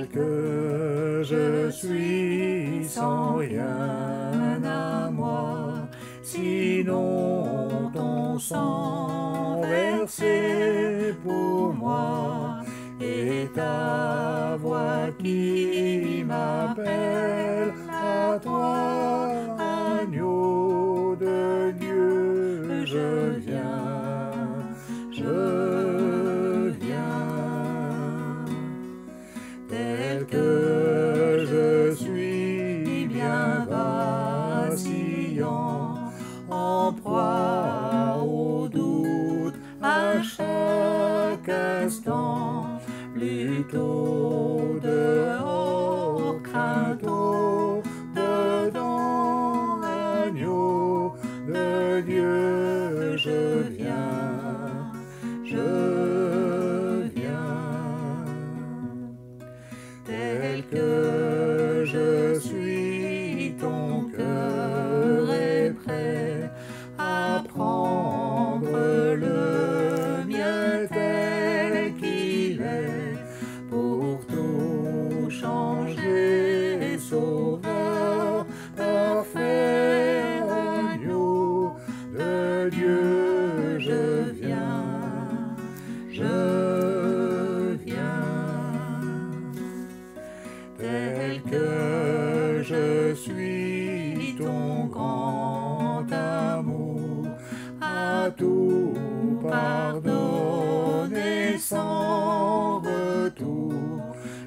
tel que je suis sans rien à moi, sinon ton sang versé pour moi, et ta voix qui m'appelle à toi, agneau de Dieu, je viens, tel que je suis bien vacillant, en proie au doute à chaque instant, plutôt dehors, crainte dedans, agneau de Dieu, je viens, tel que je suis, ton cœur est prêt à prendre le mien tel qu'il est, pour tout changer, sauveur parfait, agneau de Dieu, je viens, tel que je suis, ton grand amour, à tout pardonner sans retour,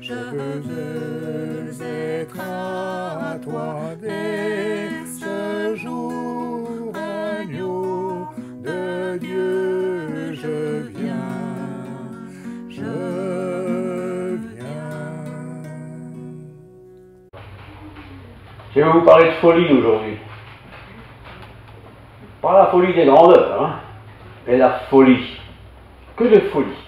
je veux être à toi dès ce jour, agneau de Dieu, je viens. Je vais vous parler de folie aujourd'hui. Pas la folie des grandeurs, hein, mais la folie. Que de folie.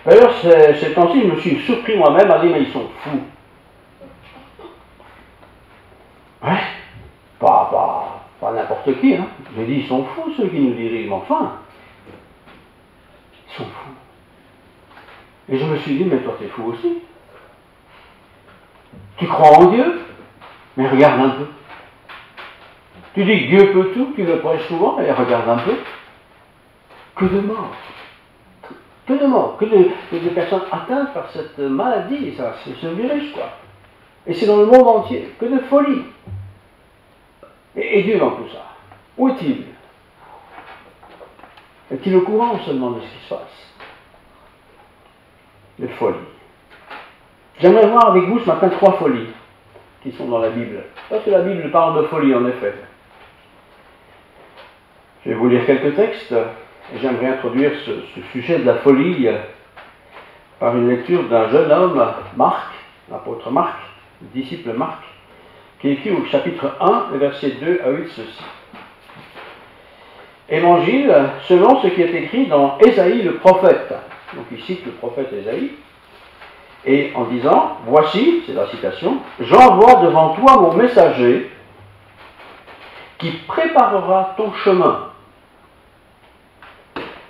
D'ailleurs, ces temps-ci, je me suis surpris moi-même à dire, mais ils sont fous. Ouais, pas n'importe qui, hein. J'ai dit, ils sont fous ceux qui nous dirigent, mais enfin, ils sont fous. Et je me suis dit, mais toi t'es fou aussi. Tu crois en Dieu? Mais regarde un peu. Tu dis que Dieu peut tout, tu le prêches souvent, mais regarde un peu. Que de morts. Que de morts. Que de personnes atteintes par cette maladie, ce virus, quoi. Et c'est dans le monde entier. Que de folie. Et Dieu dans tout ça. Où est-il? Est-il au courant seulement de ce qui se passe? De folie. J'aimerais voir avec vous ce matin 3 folies qui sont dans la Bible. Parce que la Bible parle de folie, en effet. Je vais vous lire quelques textes, et j'aimerais introduire ce sujet de la folie par une lecture d'un jeune homme, Marc, l'apôtre Marc, le disciple Marc, qui écrit au chapitre 1, versets 2 à 8, ceci. Évangile selon ce qui est écrit dans Ésaïe le prophète. Donc il cite le prophète Ésaïe, et en disant, voici, c'est la citation, j'envoie devant toi mon messager qui préparera ton chemin.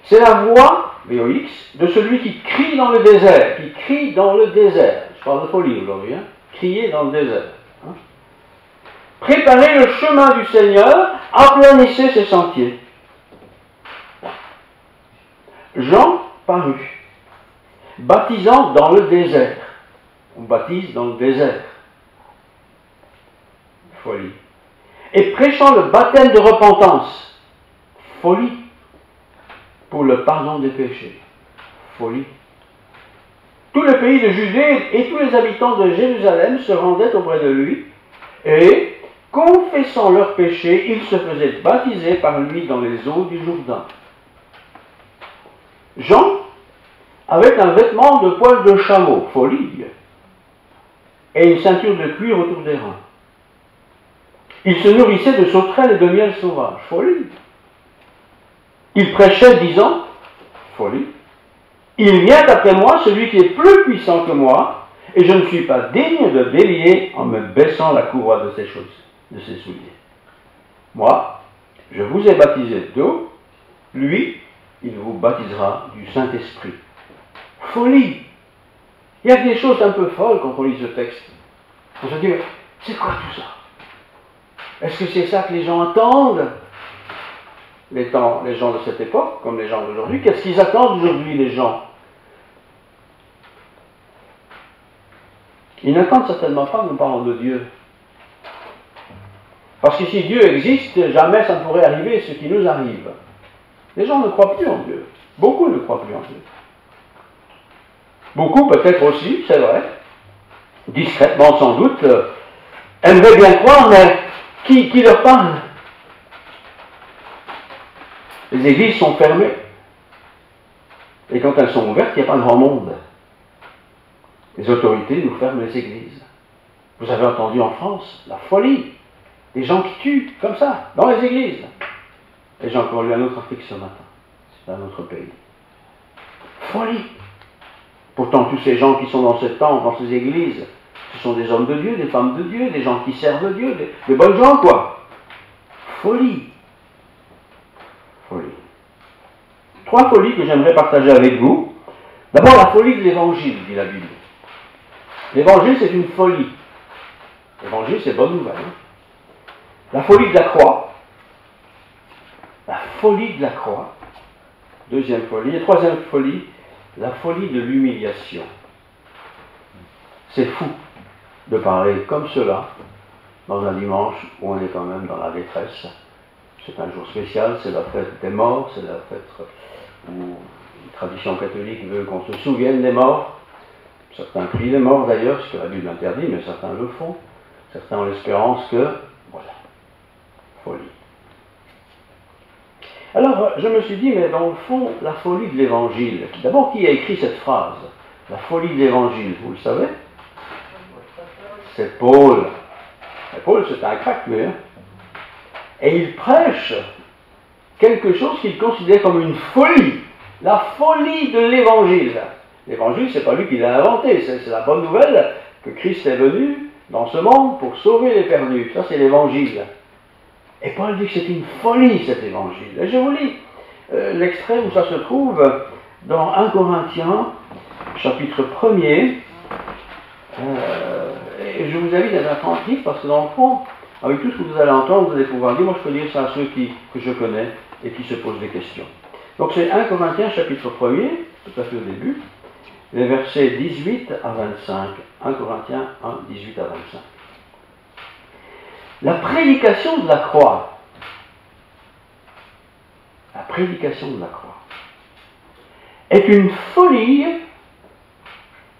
C'est la voix, VOX, de celui qui crie dans le désert, qui crie dans le désert. Je parle de folie aujourd'hui, hein? Crier dans le désert. Hein? Préparez le chemin du Seigneur, aplanissez ses sentiers. Jean parut, baptisant dans le désert. On baptise dans le désert. Folie. Et prêchant le baptême de repentance. Folie. Pour le pardon des péchés. Folie. Tout le pays de Judée et tous les habitants de Jérusalem se rendaient auprès de lui, et, confessant leurs péchés, ils se faisaient baptiser par lui dans les eaux du Jourdain. Jean avait un vêtement de poil de chameau, folie, et une ceinture de cuir autour des reins. Il se nourrissait de sauterelles et de miel sauvage, folie. Il prêchait disant, folie, il vient après moi celui qui est plus puissant que moi, et je ne suis pas digne de délier en me baissant la courroie de ses souliers. Moi, je vous ai baptisé d'eau, lui, il vous baptisera du Saint-Esprit. Folie. Il y a des choses un peu folles quand on lit ce texte. On se dit, mais c'est quoi tout ça? Est-ce que c'est ça que les gens attendent? Les gens de cette époque, comme les gens d'aujourd'hui, qu'est-ce qu'ils attendent aujourd'hui, les gens? Ils n'attendent certainement pas que nous parlons de Dieu. Parce que si Dieu existe, jamais ça ne pourrait arriver ce qui nous arrive. Les gens ne croient plus en Dieu. Beaucoup ne croient plus en Dieu. Beaucoup, peut-être aussi, c'est vrai, discrètement sans doute, aimeraient bien croire, mais qui leur parle? Les églises sont fermées. Et quand elles sont ouvertes, il n'y a pas grand monde. Les autorités nous ferment les églises. Vous avez entendu en France la folie. Des gens qui tuent, comme ça, dans les églises. Et j'ai encore lu un autre article ce matin. C'est un autre pays. Folie. Pourtant, tous ces gens qui sont dans ce temple, dans ces églises, ce sont des hommes de Dieu, des femmes de Dieu, des gens qui servent Dieu, des bonnes gens, quoi. Folie. Folie. 3 folies que j'aimerais partager avec vous. D'abord, la folie de l'évangile, dit la Bible. L'évangile, c'est une folie. L'évangile, c'est bonne nouvelle. La folie de la croix. La folie de la croix. Deuxième folie. Et troisième folie, la folie de l'humiliation. C'est fou de parler comme cela dans un dimanche où on est quand même dans la détresse. C'est un jour spécial, c'est la fête des morts, c'est la fête où la tradition catholique veut qu'on se souvienne des morts. Certains prient les morts d'ailleurs, ce que la Bible interdit, mais certains le font. Certains ont l'espérance que, voilà, folie. Alors, je me suis dit, mais dans le fond, la folie de l'Évangile, d'abord, qui a écrit cette phrase? La folie de l'Évangile, vous le savez? C'est Paul. Et Paul, c'est un crack, lui. Et il prêche quelque chose qu'il considère comme une folie. La folie de l'Évangile. L'Évangile, c'est pas lui qui l'a inventé, c'est la bonne nouvelle que Christ est venu dans ce monde pour sauver les perdus. Ça, c'est l'Évangile. Et Paul dit que c'est une folie, cet Évangile. Et je vous lis l'extrait où ça se trouve dans 1 Corinthiens, chapitre 1er. Et je vous invite à être attentif parce que dans le fond, avec tout ce que vous allez entendre, vous allez pouvoir dire, moi je peux dire ça à ceux que je connais et qui se posent des questions. Donc c'est 1 Corinthiens, chapitre 1er, tout à fait au début, les versets 18 à 25. 1 Corinthiens 1, 18 à 25. La prédication de la croix. La prédication de la croix est une folie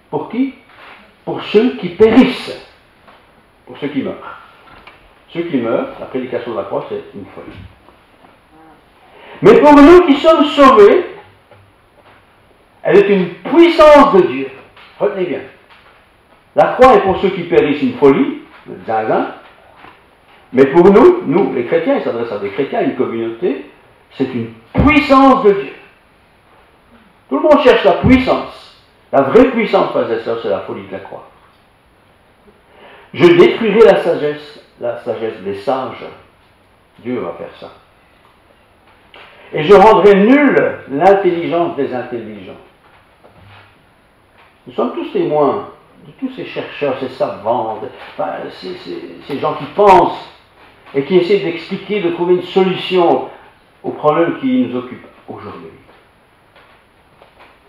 pour qui? Pour ceux qui périssent, pour ceux qui meurent. Ceux qui meurent, la prédication de la croix, c'est une folie. Mais pour nous qui sommes sauvés, elle est une puissance de Dieu. Retenez bien. La croix est pour ceux qui périssent une folie, le zinzin. Mais pour nous, les chrétiens, il s'adresse à des chrétiens, à une communauté, c'est une puissance de Dieu. Tout le monde cherche la puissance. La vraie puissance, frères et sœurs, c'est la folie de la croix. Je détruirai la sagesse des sages. Dieu va faire ça. Et je rendrai nulle l'intelligence des intelligents. Nous sommes tous témoins de tous ces chercheurs, ces savants, ces gens qui pensent et qui essaient d'expliquer, de trouver une solution aux problèmes qui nous occupent aujourd'hui.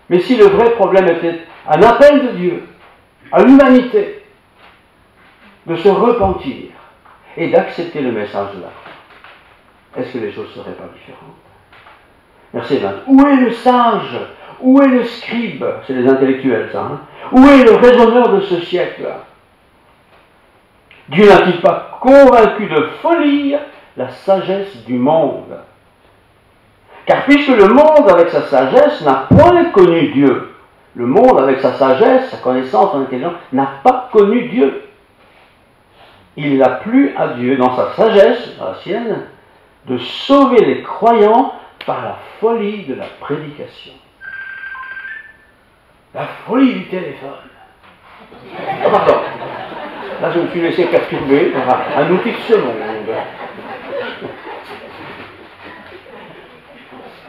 Mais si le vrai problème était un appel de Dieu à l'humanité de se repentir et d'accepter le message de la croix, est-ce que les choses ne seraient pas différentes? Verset 20. Où est le sage? Où est le scribe? C'est les intellectuels, ça. Hein? Où est le raisonneur de ce siècle? Dieu n'a-t-il pas convaincu de folie la sagesse du monde? Car puisque le monde avec sa sagesse n'a point connu Dieu, le monde avec sa sagesse, sa connaissance, son intelligence, n'a pas connu Dieu. Il n'a plu à Dieu, dans sa sagesse, dans la sienne, de sauver les croyants par la folie de la prédication. La folie du téléphone. Oh, pardon. Là, je me suis laissé perturber par un outil de ce monde.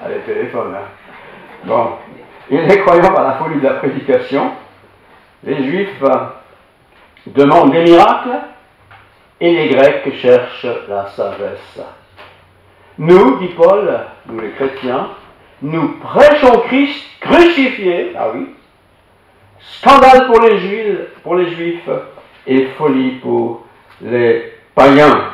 Ah, les téléphones, hein. Bon. Et les croyants par la folie de la prédication, Les Juifs demandent des miracles et les Grecs cherchent la sagesse. Nous, dit Paul, nous les chrétiens, nous prêchons Christ crucifié, ah oui, scandale pour les Juifs et folie pour les païens.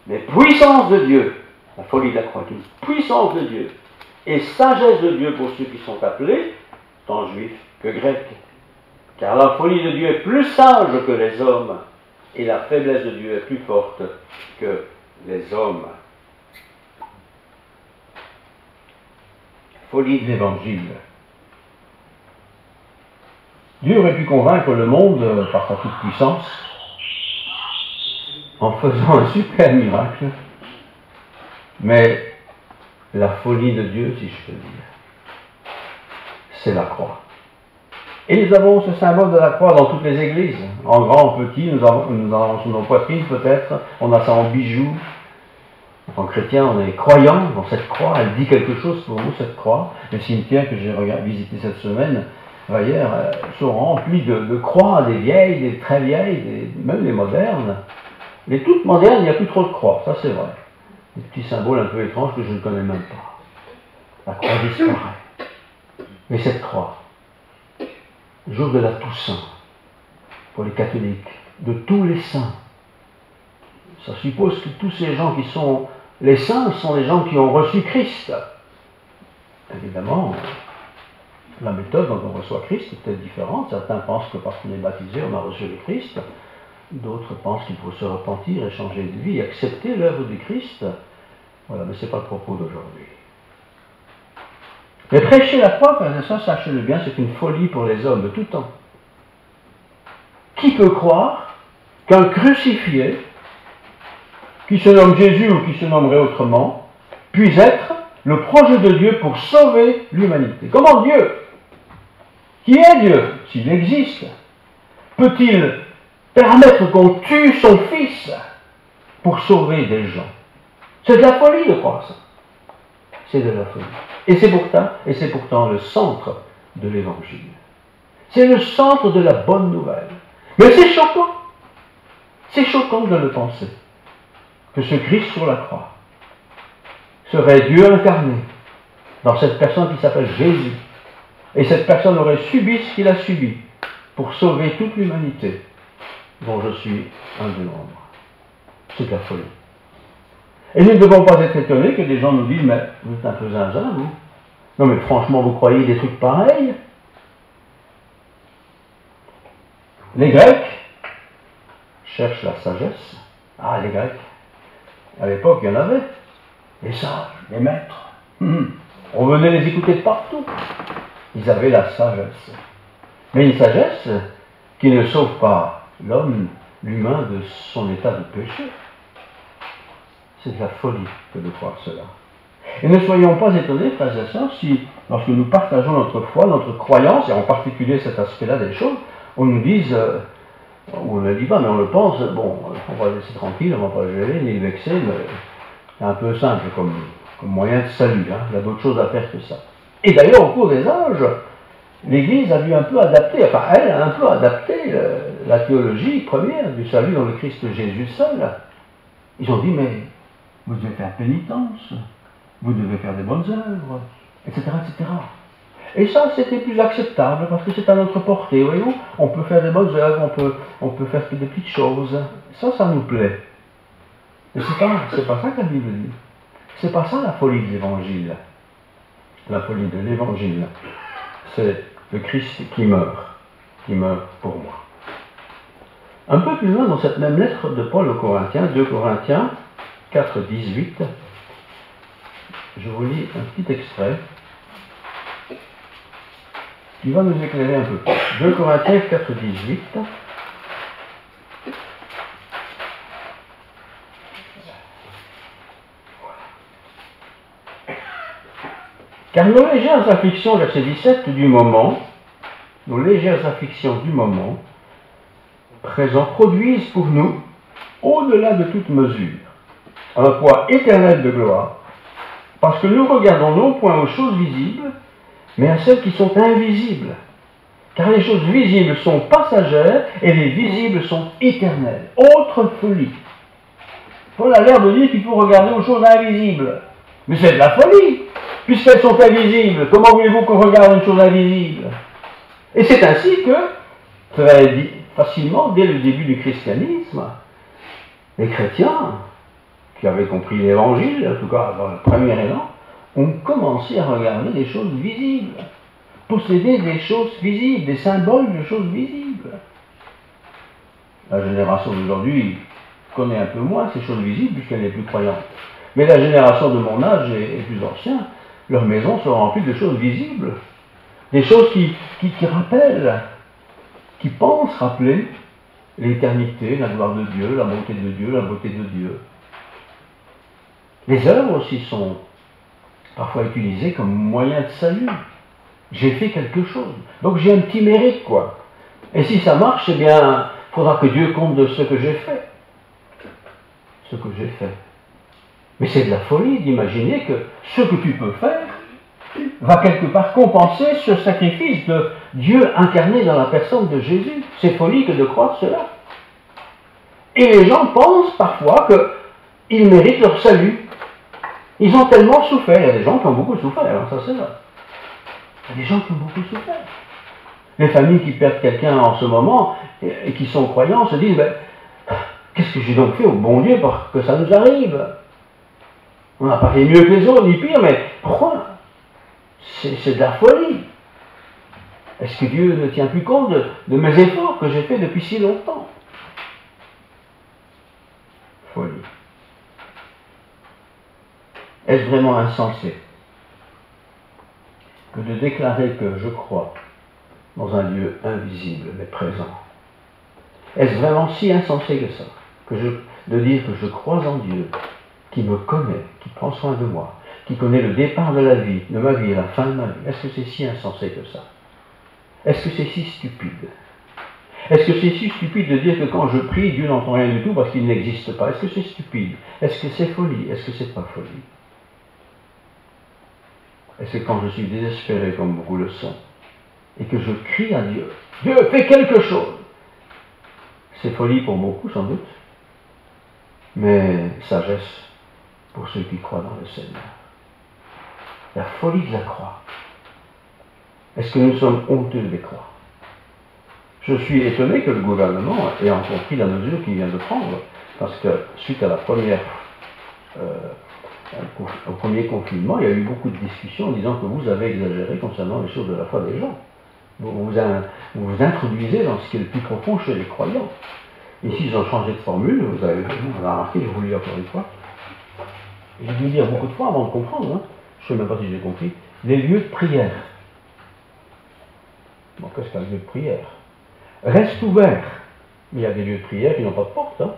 Mais puissance de Dieu, la folie de la croix, une puissance de Dieu et sagesse de Dieu pour ceux qui sont appelés, tant juifs que grecs. Car la folie de Dieu est plus sage que les hommes et la faiblesse de Dieu est plus forte que les hommes. Folie de l'Évangile. Dieu aurait pu convaincre le monde par sa toute-puissance en faisant un super miracle, mais la folie de Dieu, si je peux dire, c'est la croix. Et nous avons ce symbole de la croix dans toutes les églises, en grand, en petit, nous avons sur nos poitrines peut-être, on a ça en bijoux. En tant que chrétien, on est croyant dans cette croix, elle dit quelque chose pour nous, cette croix. Les cimetières que j'ai visité cette semaine, hier, sont remplis de croix, des vieilles, des très vieilles, même les modernes. Les toutes modernes, il n'y a plus trop de croix, ça c'est vrai. Des petits symboles un peu étranges que je ne connais même pas. La croix disparaît. Mais cette croix, le jour de la Toussaint, pour les catholiques, de tous les saints, ça suppose que tous ces gens qui sont les saints sont les gens qui ont reçu Christ. Évidemment, la méthode dont on reçoit Christ est peut-être différente. Certains pensent que parce qu'on est baptisé, on a reçu le Christ. D'autres pensent qu'il faut se repentir et changer de vie, accepter l'œuvre du Christ. Voilà, mais ce n'est pas le propos d'aujourd'hui. Mais prêcher la croix, ça, sachez-le bien, c'est une folie pour les hommes de tout temps. Qui peut croire qu'un crucifié, qui se nomme Jésus ou qui se nommerait autrement, puisse être le projet de Dieu pour sauver l'humanité? Comment Dieu, qui est Dieu, s'il existe, peut-il permettre qu'on tue son fils pour sauver des gens? C'est de la folie de croire ça. C'est de la folie. Et c'est pourtant le centre de l'Évangile. C'est le centre de la bonne nouvelle. Mais c'est choquant. C'est choquant de le penser. Que ce Christ sur la croix serait Dieu incarné dans cette personne qui s'appelle Jésus. Et cette personne aurait subi ce qu'il a subi pour sauver toute l'humanité dont je suis un des membres. C'est de la folie. Et nous ne devons pas être étonnés que des gens nous disent « Mais vous êtes un peu zinzin, vous. Non mais franchement, vous croyez des trucs pareils ?» Les Grecs cherchent la sagesse. Ah, les Grecs. À l'époque, il y en avait. Les sages, les maîtres. On venait les écouter de partout. Ils avaient la sagesse. Mais une sagesse qui ne sauve pas l'homme, l'humain, de son état de péché. C'est de la folie que de croire cela. Et ne soyons pas étonnés, frères et sœurs, si, lorsque nous partageons notre foi, notre croyance, et en particulier cet aspect-là des choses, on nous dise, ou on ne le dit pas, mais on le pense, bon, on va le laisser tranquille, on ne va pas le gêner, ni le vexer, mais c'est un peu simple comme moyen de salut, hein. Il y a d'autres choses à faire que ça. Et d'ailleurs, au cours des âges, l'Église a dû un peu adapter, enfin, elle a un peu adapté la théologie première du salut dans le Christ Jésus seul. Ils ont dit, mais vous devez faire pénitence, vous devez faire des bonnes œuvres, etc., etc. Et ça, c'était plus acceptable, parce que c'est à notre portée, voyez-vous. On peut faire des bonnes œuvres, on peut faire des petites choses. Ça nous plaît. Mais c'est pas ça que la Bible dit. C'est pas ça la folie de l'Évangile. La folie de l'Évangile, c'est le Christ qui meurt pour moi. Un peu plus loin dans cette même lettre de Paul aux Corinthiens, 2 Corinthiens 4, 18, je vous lis un petit extrait qui va nous éclairer un peu plus. 2 Corinthiens 4, 18. Car nos légères afflictions, verset 17, nos légères afflictions du moment, présent, produisent pour nous, au-delà de toute mesure, un poids éternel de gloire, parce que nous regardons non point aux choses visibles, mais à celles qui sont invisibles. Car les choses visibles sont passagères et les visibles sont éternelles. Autre folie. Paul a l'air de dire qu'il faut regarder aux choses invisibles. Mais c'est de la folie. Puisqu'elles sont invisibles, comment voulez-vous qu'on regarde une chose invisible? Et c'est ainsi que, très facilement, dès le début du christianisme, les chrétiens, qui avaient compris l'évangile, en tout cas dans le premier élan, ont commencé à regarder des choses visibles, posséder des choses visibles, des symboles de choses visibles. La génération d'aujourd'hui connaît un peu moins ces choses visibles puisqu'elle n'est plus croyante. Mais la génération de mon âge et plus ancien, leurs maisons sont remplies de choses visibles, des choses qui rappellent, qui pensent rappeler l'éternité, la gloire de Dieu, la bonté de Dieu, la beauté de Dieu. Les œuvres aussi sont parfois utilisées comme moyen de salut. J'ai fait quelque chose, donc j'ai un petit mérite, quoi. Et si ça marche, eh bien, il faudra que Dieu compte de ce que j'ai fait. Ce que j'ai fait. Mais c'est de la folie d'imaginer que ce que tu peux faire va quelque part compenser ce sacrifice de Dieu incarné dans la personne de Jésus. C'est folie que de croire cela. Et les gens pensent parfois qu'ils méritent leur salut. Ils ont tellement souffert. Il y a des gens qui ont beaucoup souffert, hein, ça c'est vrai. Il y a des gens qui ont beaucoup souffert. Les familles qui perdent quelqu'un en ce moment et qui sont croyants se disent ben, qu'est-ce que j'ai donc fait au bon Dieu pour que ça nous arrive? On n'a pas fait mieux que les autres, ni pire, mais pourquoi? C'est de la folie. Est-ce que Dieu ne tient plus compte de mes efforts que j'ai faits depuis si longtemps? Folie. Est-ce vraiment insensé que de déclarer que je crois dans un lieu invisible mais présent? Est-ce vraiment si insensé que ça, de dire que je crois en Dieu, qui me connaît, qui prend soin de moi, qui connaît le départ de la vie, de ma vie et la fin de ma vie? Est-ce que c'est si insensé que ça? Est-ce que c'est si stupide? Est-ce que c'est si stupide de dire que quand je prie, Dieu n'entend rien du tout parce qu'il n'existe pas? Est-ce que c'est stupide? Est-ce que c'est folie? Est-ce que c'est pas folie? Est-ce que quand je suis désespéré, comme beaucoup le sont, et que je crie à Dieu, Dieu, fais quelque chose, c'est folie pour beaucoup sans doute, mais sagesse pour ceux qui croient dans le Seigneur. La folie de la croix. Est-ce que nous sommes honteux des croix? Je suis étonné que le gouvernement ait encore pris la mesure qu'il vient de prendre, parce que suite à la au premier confinement, il y a eu beaucoup de discussions en disant que vous avez exagéré concernant les choses de la foi des gens. Vous vous introduisez dans ce qui est le plus profond chez les croyants. Ici, ils ont changé de formule, vous avez remarqué, je vous le dis encore une fois. J'ai dû le dire beaucoup de fois avant de comprendre, hein. Je ne sais même pas si j'ai compris. Les lieux de prière. Bon, qu'est-ce qu'un lieu de prière? Reste ouvert. Mais il y a des lieux de prière qui n'ont pas de porte, hein.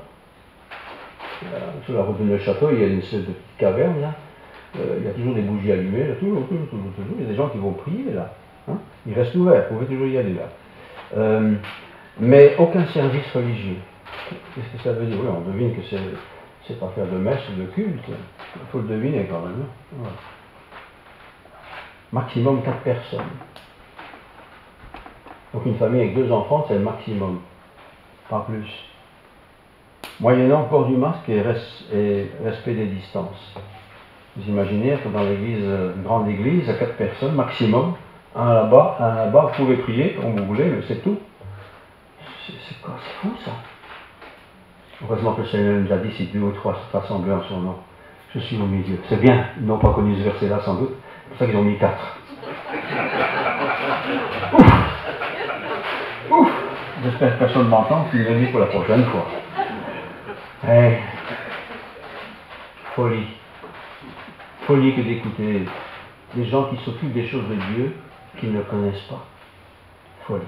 Sur la route de Neuchâtel, il y a une espèce de petite caverne, là. Il y a toujours des bougies allumées, là. Toujours. Il y a des gens qui vont prier, là. Hein. Ils restent ouverts, vous pouvez toujours y aller, là. Mais aucun service religieux. Qu'est-ce que ça veut dire? Oui, on devine que c'est pas faire de messe ou de culte. Il faut le deviner quand même. Hein. Ouais. Maximum 4 personnes. Donc une famille avec 2 enfants, c'est le maximum. Pas plus. Moyennant port du masque et respect des distances. Vous imaginez que dans l'église, une grande église, à 4 personnes maximum, un là-bas, vous pouvez prier comme vous voulez, mais c'est tout. C'est quoi? C'est fou ça. Heureusement que le Seigneur nous a dit si 2 ou 3 sont rassemblés en son nom, je suis au milieu. C'est bien, ils n'ont pas connu ce verset-là sans doute, c'est pour ça qu'ils ont mis 4. Ouf! J'espère que personne ne m'entend, qu'il le dit pour la prochaine fois. Hey. Folie. Folie que d'écouter des gens qui s'occupent des choses de Dieu qu'ils ne connaissent pas. Folie.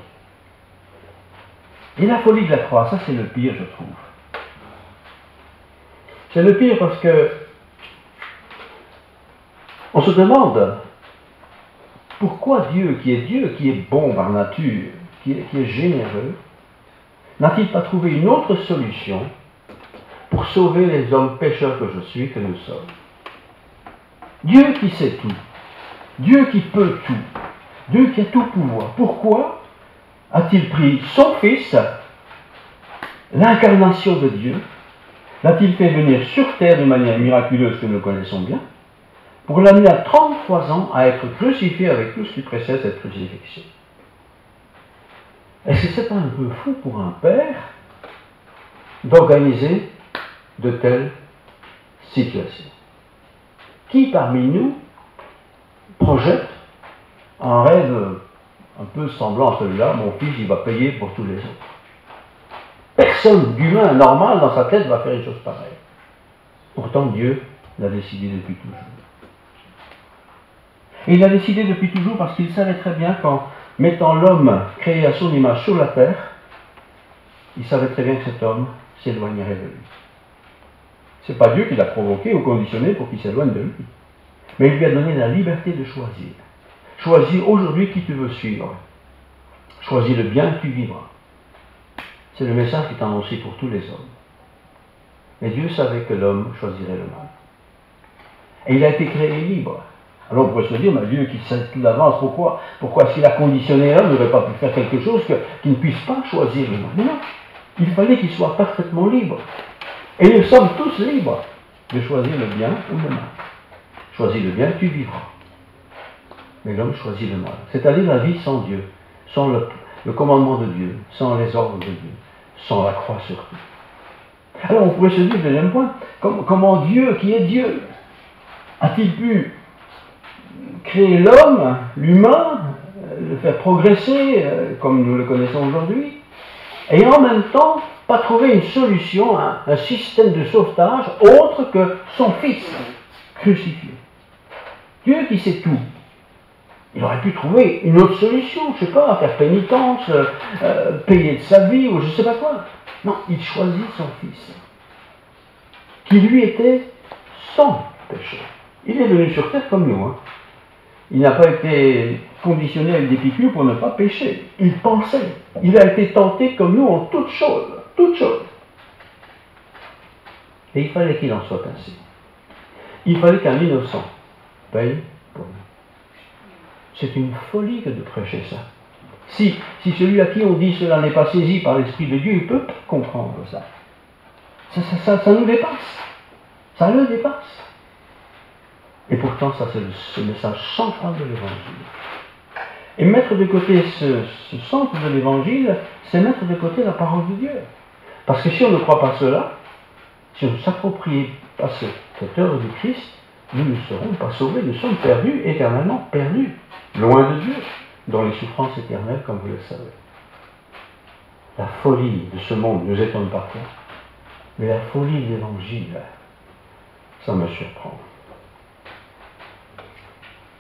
Et la folie de la croix, ça c'est le pire, je trouve. C'est le pire parce que on se demande pourquoi Dieu, qui est bon par nature, qui est généreux, n'a-t-il pas trouvé une autre solution pour sauver les hommes pécheurs que je suis, que nous sommes? Dieu qui sait tout, Dieu qui peut tout, Dieu qui a tout pouvoir. Pourquoi a-t-il pris son Fils, l'incarnation de Dieu, l'a-t-il fait venir sur terre d'une manière miraculeuse que nous connaissons bien, pour l'amener à 33 ans à être crucifié avec tout ce qui précède cette crucifixion. Est-ce que c'est pas un peu fou pour un père d'organiser de telles situations? Qui parmi nous projette un rêve un peu semblant à celui-là, mon fils il va payer pour tous les autres? Personne d'humain normal dans sa tête va faire une chose pareille. Pourtant Dieu l'a décidé depuis toujours. Et il l'a décidé depuis toujours parce qu'il savait très bien qu'en mettant l'homme créé à son image sur la terre, il savait très bien que cet homme s'éloignerait de lui. C'est pas Dieu qui l'a provoqué ou conditionné pour qu'il s'éloigne de lui. Mais il lui a donné la liberté de choisir. Choisis aujourd'hui qui tu veux suivre. Choisis le bien, tu vivras. C'est le message qui est annoncé pour tous les hommes. Mais Dieu savait que l'homme choisirait le mal. Et il a été créé libre. Alors on pourrait se dire, mais Dieu qui sait tout d'avance, pourquoi est-ce qu'il a conditionné l'homme, n'aurait pas pu faire quelque chose qu'il ne puisse pas choisir le mal? Mais non, il fallait qu'il soit parfaitement libre. Et nous sommes tous libres de choisir le bien ou le mal. Choisis le bien, tu vivras. Mais l'homme choisit le mal. C'est-à-dire la vie sans Dieu, sans le commandement de Dieu, sans les ordres de Dieu, sans la croix surtout. Alors on pourrait se dire, deuxième point, comment Dieu, qui est Dieu, a-t-il pu créer l'homme, l'humain, le faire progresser comme nous le connaissons aujourd'hui, et en même temps pas trouver une solution, un système de sauvetage autre que son Fils crucifié? Dieu qui sait tout, il aurait pu trouver une autre solution, je ne sais pas, faire pénitence, payer de sa vie, ou je ne sais pas quoi. Non, il choisit son Fils, qui lui était sans péché. Il est venu sur terre comme nous. Il n'a pas été conditionné avec des piqûres pour ne pas pécher. Il pensait. Il a été tenté comme nous en toutes choses. Toutes choses. Et il fallait qu'il en soit ainsi. Il fallait qu'un innocent paye pour nous. C'est une folie que de prêcher ça. Si celui à qui on dit cela n'est pas saisi par l'Esprit de Dieu, il ne peut pas comprendre ça. Ça nous dépasse. Ça le dépasse. Et pourtant, ça c'est le message central de l'Évangile. Et mettre de côté ce centre de l'Évangile, c'est mettre de côté la parole de Dieu. Parce que si on ne croit pas cela, si on ne s'approprie pas cette œuvre du Christ, nous ne serons pas sauvés, nous sommes perdus, éternellement perdus, loin de Dieu, dans les souffrances éternelles, comme vous le savez. La folie de ce monde nous étonne parfois, mais la folie de l'Évangile, ça me surprend.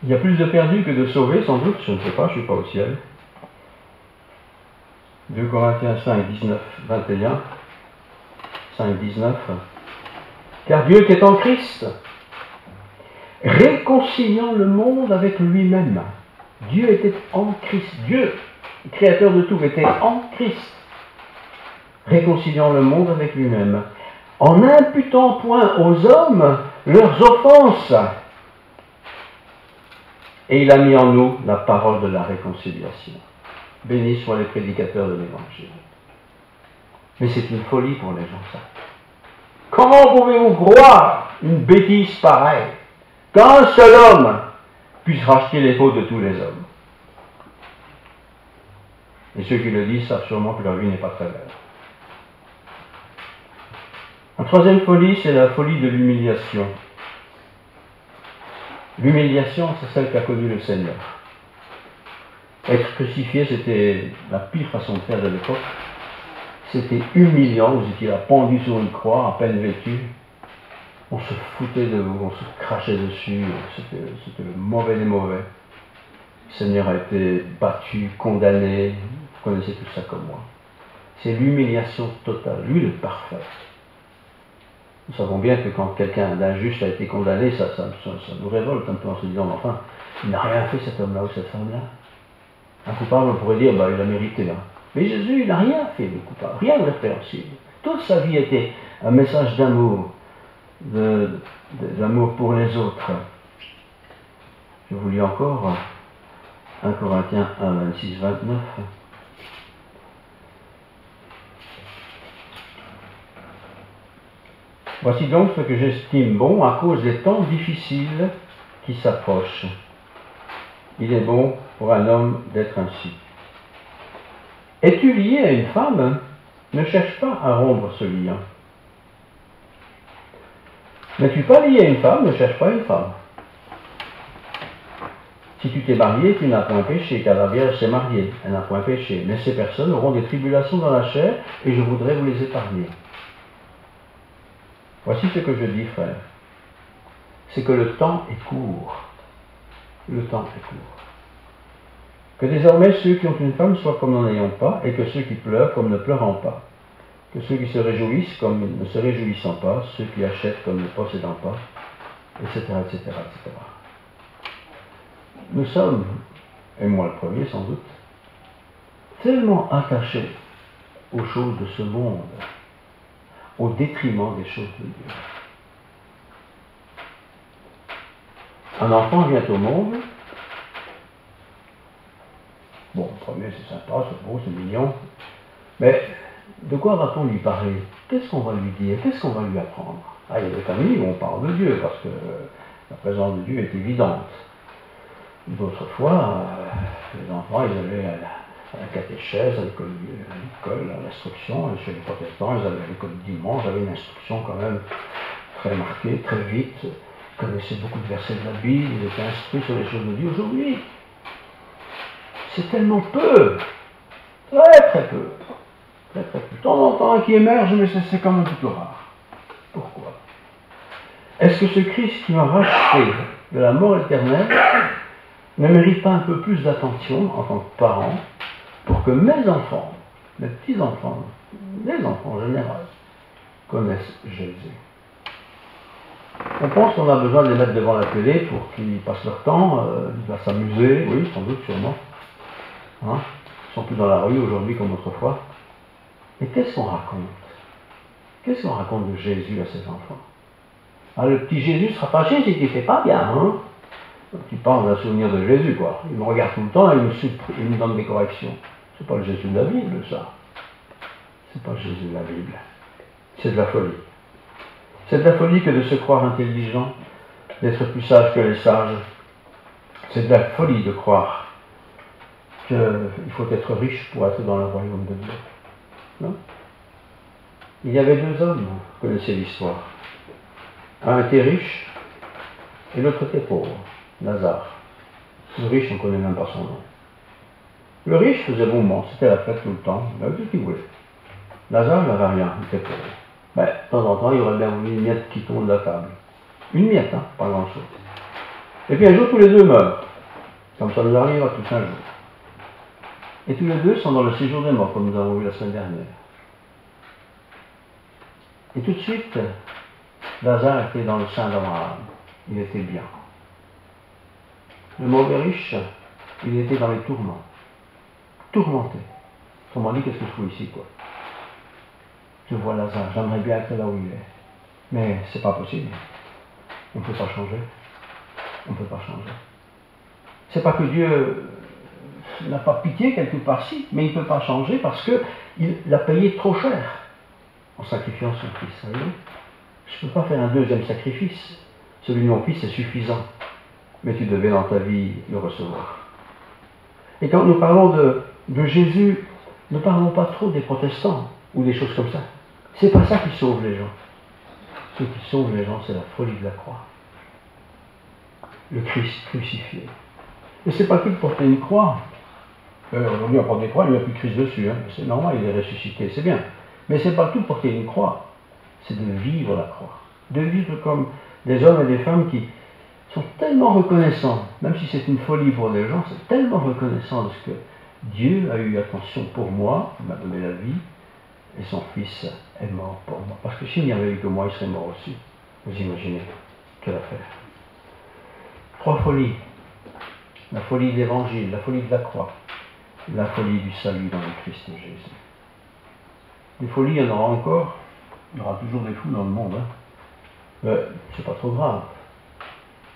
Il y a plus de perdus que de sauvés, sans doute, je ne sais pas, je ne suis pas au ciel. 2 Corinthiens 5, 19, 21, 5, 19. Car Dieu qui est en Christ, réconciliant le monde avec lui-même. Dieu était en Christ. Dieu, créateur de tout, était en Christ. Réconciliant le monde avec lui-même. En n'imputant point aux hommes leurs offenses. Et il a mis en nous la parole de la réconciliation. Bénis soient les prédicateurs de l'Évangile. Mais c'est une folie pour les gens, ça. Comment pouvez-vous croire une bêtise pareille? Qu'un seul homme puisse racheter les fautes de tous les hommes. Et ceux qui le disent savent sûrement que leur vie n'est pas très belle. La troisième folie, c'est la folie de l'humiliation. L'humiliation, c'est celle qu'a connue le Seigneur. Être crucifié, c'était la pire façon de faire de l'époque. C'était humiliant, vous étiez là pendu sur une croix, à peine vêtu. On se foutait de vous, on se crachait dessus, c'était le mauvais des mauvais. Le Seigneur a été battu, condamné, vous connaissez tout ça comme moi. C'est l'humiliation totale, lui le parfait. Nous savons bien que quand quelqu'un d'injuste a été condamné, ça nous révolte un peu en se disant, enfin, il n'a rien fait cet homme-là ou cette femme-là. Un coupable, on pourrait dire, il a mérité. Mais Jésus, il n'a rien fait de coupable, rien de répréhensible. Toute sa vie était un message d'amour, d'amour pour les autres. Je vous lis encore 1 Corinthiens 1, 26, 29. Voici donc ce que j'estime bon à cause des temps difficiles qui s'approchent. Il est bon pour un homme d'être ainsi. Es-tu lié à une femme? Ne cherche pas à rompre ce lien. N'es-tu pas lié à une femme? Ne cherche pas une femme. Si tu t'es marié, tu n'as point péché, car la Vierge s'est mariée, elle n'a point péché. Mais ces personnes auront des tribulations dans la chair, et je voudrais vous les épargner. Voici ce que je dis, frère. C'est que le temps est court. Le temps est court. Que désormais ceux qui ont une femme soient comme n'en ayant pas, et que ceux qui pleurent comme ne pleurant pas. Que ceux qui se réjouissent comme ne se réjouissant pas, ceux qui achètent comme ne possédant pas, etc., etc., etc. Nous sommes, et moi le premier sans doute, tellement attachés aux choses de ce monde, au détriment des choses de Dieu. Un enfant vient au monde, bon, le premier c'est sympa, c'est beau, c'est mignon, mais de quoi va-t-on lui parler? Qu'est-ce qu'on va lui dire? Qu'est-ce qu'on va lui apprendre? Ah, il y a des familles où on parle de Dieu, parce que la présence de Dieu est évidente. D'autres fois, les enfants, ils allaient à la catéchèse, à l'école, à l'instruction, et chez les protestants, ils allaient à l'école du dimanche, j'avais une instruction quand même très marquée, très vite, ils connaissaient beaucoup de versets de la Bible, ils étaient instruits sur les choses de Dieu. Aujourd'hui, c'est tellement peu, très très peu, très très peu. De temps en temps, qui émerge, mais c'est quand même plutôt rare. Pourquoi? Est-ce que ce Christ qui m'a racheté de la mort éternelle ne mérite pas un peu plus d'attention en tant que parent pour que mes enfants, mes petits-enfants, les enfants en général, connaissent Jésus? On pense qu'on a besoin de les mettre devant la télé pour qu'ils passent leur temps, à s'amuser, oui, sans doute, sûrement. Hein? Ils sont plus dans la rue aujourd'hui comme autrefois. Mais qu'est-ce qu'on raconte? Qu'est-ce qu'on raconte de Jésus à ses enfants? Ah, le petit Jésus sera fâché si tu ne fais pas bien, hein? Tu parles d'un souvenir de Jésus, quoi. Il me regarde tout le temps et il me donne des corrections. C'est pas le Jésus de la Bible, ça. C'est pas Jésus de la Bible. C'est de la folie. C'est de la folie que de se croire intelligent, d'être plus sage que les sages. C'est de la folie de croire qu'il faut être riche pour être dans le royaume de Dieu. Non? Il y avait deux hommes, vous connaissez l'histoire. Un était riche et l'autre était pauvre. Lazare. Le riche, on ne connaît même pas son nom. Le riche faisait bon moment, c'était la fête tout le temps, il avait tout ce qu'il voulait. Lazare, il n'avait rien, il était pauvre. Mais de temps en temps, il aurait bien voulu une miette qui tombe de la table. Une miette, hein, pas grand-chose. Et puis un jour, tous les deux meurent. Comme ça nous arrive à tous un jour. Et tous les deux sont dans le séjour des morts, comme nous avons vu la semaine dernière. Et tout de suite, Lazare était dans le sein d'Abraham. Il était bien. Le mauvais riche, il était dans les tourments. Tourmenté. Autrement dit, qu'est-ce que je fous ici, quoi? Je vois Lazare, j'aimerais bien être là où il est. Mais c'est pas possible. On ne peut pas changer. On ne peut pas changer. C'est pas que Dieu n'a pas pitié quelque part, si, mais il ne peut pas changer parce qu'il a payé trop cher en sacrifiant son fils. Vous voyez? Je ne peux pas faire un deuxième sacrifice. Celui de mon fils est suffisant. Mais tu devais dans ta vie le recevoir. Et quand nous parlons de Jésus, ne parlons pas trop des protestants ou des choses comme ça. C'est pas ça qui sauve les gens. Ce qui sauve les gens, c'est la folie de la croix. Le Christ crucifié. Et c'est pas que de porter une croix. Aujourd'hui, on porte des croix, il n'y a plus de Christ dessus. Hein. C'est normal, il est ressuscité, c'est bien. Mais c'est pas tout de porter une croix. C'est de vivre la croix. De vivre comme des hommes et des femmes qui sont tellement reconnaissants, même si c'est une folie pour les gens, c'est tellement reconnaissant de ce que Dieu a eu attention pour moi, il m'a donné la vie, et son Fils est mort pour moi. Parce que s'il n'y avait eu que moi, il serait mort aussi. Vous imaginez quelle affaire. Trois folies. La folie de l'Évangile, la folie de la croix, la folie du salut dans le Christ Jésus. Des folies, il y en aura encore. Il y aura toujours des fous dans le monde. Hein. Mais c'est pas trop grave.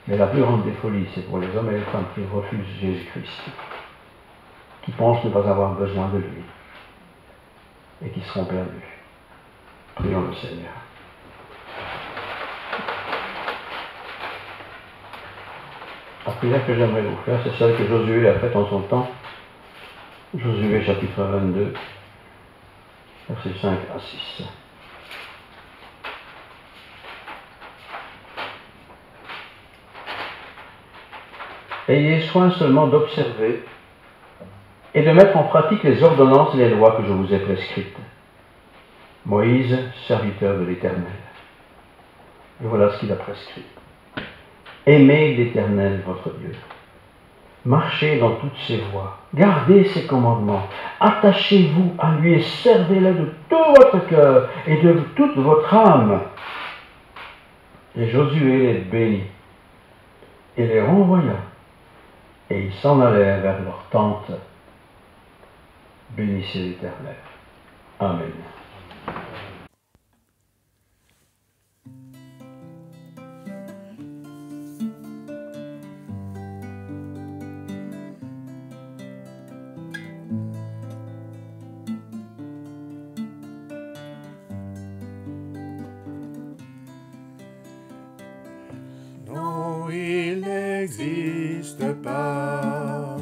Mais la plus grande des folies, c'est pour les hommes et les femmes qui refusent Jésus-Christ, qui pensent ne pas avoir besoin de lui, et qui seront perdus. Prions le Seigneur. La prière que j'aimerais vous faire, c'est celle que Josué a faite en son temps. Josué chapitre 22, versets 5 à 6. Ayez soin seulement d'observer et de mettre en pratique les ordonnances et les lois que je vous ai prescrites. Moïse, serviteur de l'Éternel. Et voilà ce qu'il a prescrit. Aimez l'Éternel, votre Dieu. Marchez dans toutes ses voies. Gardez ses commandements. Attachez-vous à lui et servez-le de tout votre cœur et de toute votre âme. Et Josué les bénit et les renvoya. Et ils s'en allèrent vers leur tente. Bénissez l'Éternel. Amen. Non, il n'existe pas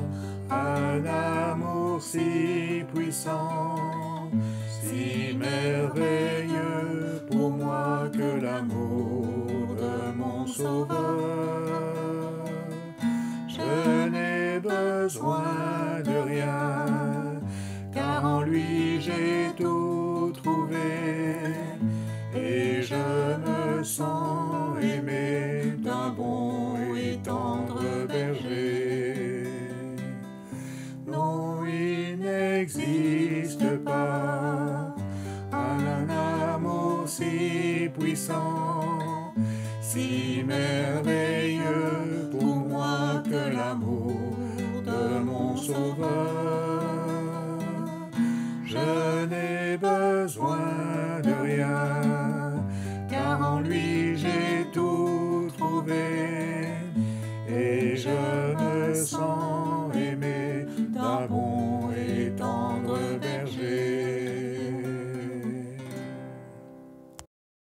un amour si puissant, si merveilleux pour moi que l'amour de mon Sauveur. Je n'ai besoin de rien, car en lui j'ai tout trouvé, et je me sens aimé d'un bon et tendre berger. Non, il n'existe pas